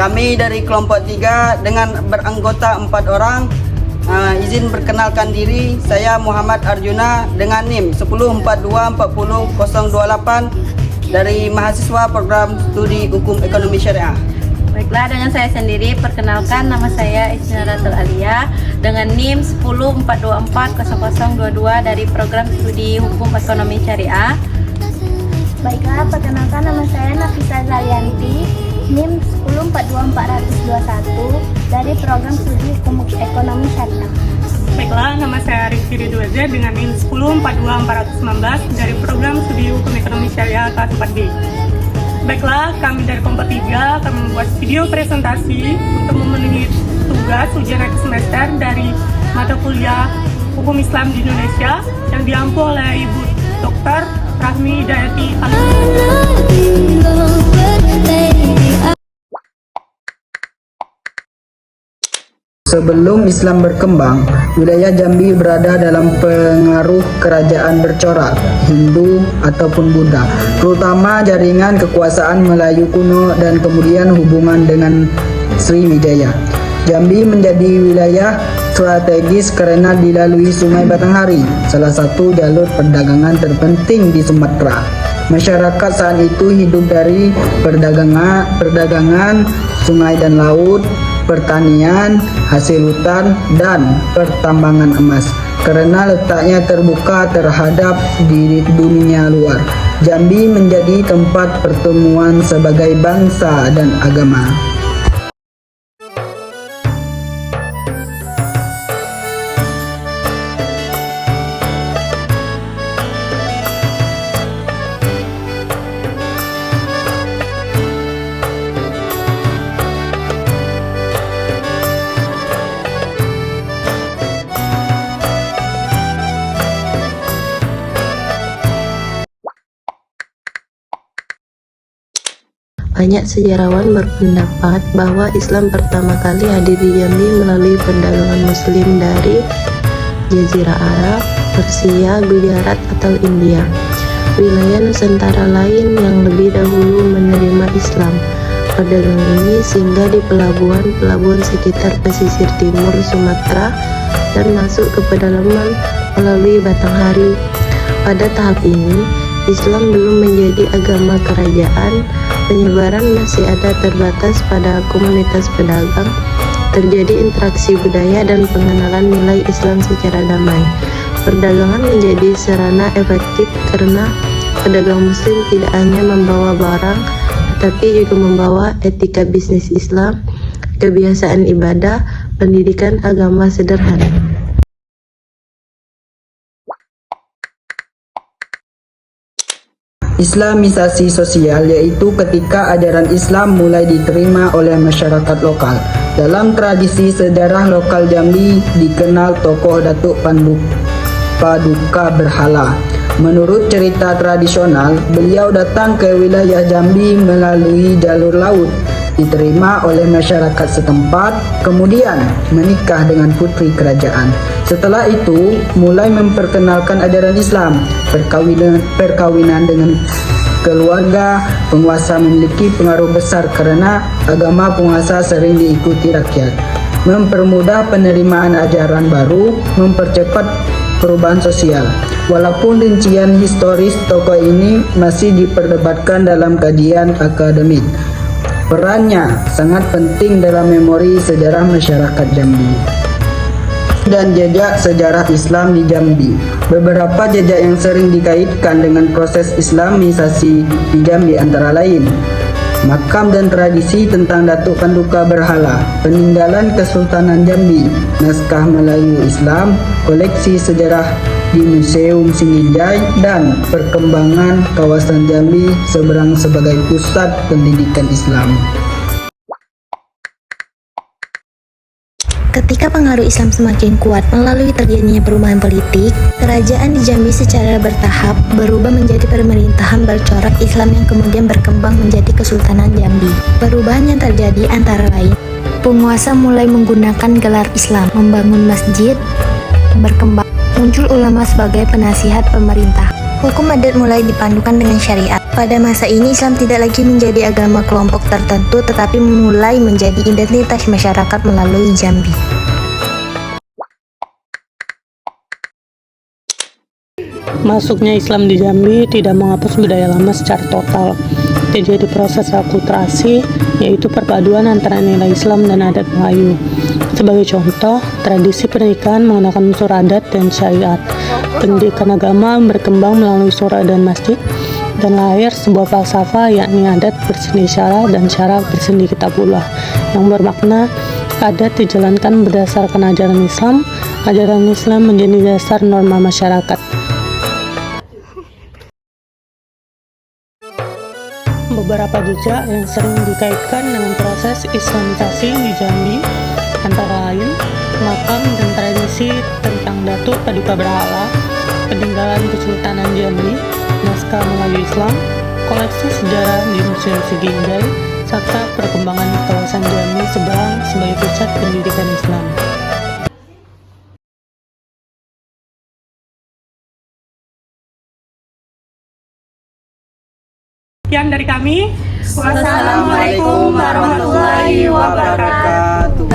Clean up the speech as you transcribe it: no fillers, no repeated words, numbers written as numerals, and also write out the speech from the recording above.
Kami dari kelompok 3 dengan beranggota 4 orang. Izin perkenalkan diri, saya Muhammad Arjuna dengan NIM 10424008 dari mahasiswa program studi hukum ekonomi syariah. Baiklah, dengan saya sendiri, perkenalkan nama saya Isnaratul Alia dengan NIM 1042400022 dari program studi hukum ekonomi syariah. Baiklah, perkenalkan nama saya Nafisa Zalianti, NIM 10424021 dari program studi hukum ekonomi syariah. Baiklah, nama saya Rizky Ridwaza dengan NIM 10424019 dari program studi hukum ekonomi syariah kelas 4D. Baiklah, kami dari kelompok 3 akan membuat video presentasi untuk memenuhi tugas ujian akhir semester dari mata kuliah Hukum Islam di Indonesia yang diampu oleh Ibu Dr. Rahmi Hidayati Sebelum Islam berkembang, wilayah Jambi berada dalam pengaruh kerajaan bercorak, Hindu ataupun Buddha, terutama jaringan kekuasaan Melayu kuno dan kemudian hubungan dengan Sriwijaya. Jambi menjadi wilayah strategis karena dilalui Sungai Batanghari, salah satu jalur perdagangan terpenting di Sumatera. Masyarakat saat itu hidup dari perdagangan sungai dan laut, pertanian, hasil hutan, dan pertambangan emas. Karena letaknya terbuka terhadap di dunia luar, Jambi menjadi tempat pertemuan sebagai bangsa dan agama. Banyak sejarawan berpendapat bahwa Islam pertama kali hadir di Jambi melalui perdagangan Muslim dari Jazirah Arab, Persia, Gujarat, atau India. Wilayah Nusantara lain yang lebih dahulu menerima Islam. Pedagang ini singgah di pelabuhan-pelabuhan sekitar pesisir timur Sumatera dan masuk ke pedalaman melalui Batanghari. Pada tahap ini, Islam belum menjadi agama kerajaan. Penyebaran masih ada terbatas pada komunitas pedagang. Terjadi interaksi budaya dan pengenalan nilai Islam secara damai. Perdagangan menjadi sarana efektif karena pedagang Muslim tidak hanya membawa barang, tetapi juga membawa etika bisnis Islam, kebiasaan ibadah, pendidikan agama sederhana. Islamisasi sosial yaitu ketika ajaran Islam mulai diterima oleh masyarakat lokal. Dalam tradisi sejarah lokal Jambi dikenal tokoh Datuk Paduka Berhala. Menurut cerita tradisional, beliau datang ke wilayah Jambi melalui jalur laut, diterima oleh masyarakat setempat, kemudian menikah dengan putri kerajaan. Setelah itu, mulai memperkenalkan ajaran Islam. Perkawinan dengan keluarga penguasa memiliki pengaruh besar karena agama penguasa sering diikuti rakyat. Mempermudah penerimaan ajaran baru, mempercepat perubahan sosial. Walaupun rincian historis tokoh ini masih diperdebatkan dalam kajian akademik, perannya sangat penting dalam memori sejarah masyarakat Jambi. Dan jejak sejarah Islam di Jambi. Beberapa jejak yang sering dikaitkan dengan proses Islamisasi di Jambi antara lain makam dan tradisi tentang Datuk Paduka Berhala, peninggalan Kesultanan Jambi, naskah Melayu Islam, koleksi sejarah di Museum Singijai, dan perkembangan kawasan Jambi seberang sebagai pusat pendidikan Islam. Ketika pengaruh Islam semakin kuat melalui terjadinya perubahan politik, kerajaan di Jambi secara bertahap berubah menjadi pemerintahan bercorak Islam yang kemudian berkembang menjadi Kesultanan Jambi. Perubahan yang terjadi antara lain, penguasa mulai menggunakan gelar Islam, membangun masjid, berkembang, muncul ulama sebagai penasihat pemerintah. Hukum adat mulai dipadukan dengan syariat. Pada masa ini Islam tidak lagi menjadi agama kelompok tertentu tetapi mulai menjadi identitas masyarakat melalui Jambi. Masuknya Islam di Jambi tidak menghapus budaya lama secara total. Terjadi proses akulturasi, yaitu perpaduan antara nilai Islam dan adat Melayu. Sebagai contoh, tradisi pernikahan menggunakan unsur adat dan syariat. Pendidikan agama berkembang melalui surah dan masjid, dan lahir sebuah falsafah yakni adat bersendi syara dan syara bersendi kitabullah, yang bermakna adat dijalankan berdasarkan ajaran Islam menjadi dasar norma masyarakat. Beberapa jejak yang sering dikaitkan dengan proses Islamisasi di Jambi antara lain makam dan tradisi tentang Datuk Paduka Berhala, peninggalan Kesultanan Jambi, naskah Melayu Islam, koleksi sejarah di Museum Sigindai, serta perkembangan kawasan Jambi seberang sebagai pusat pendidikan Islam. Sekian dari kami. Wassalamualaikum warahmatullahi wabarakatuh.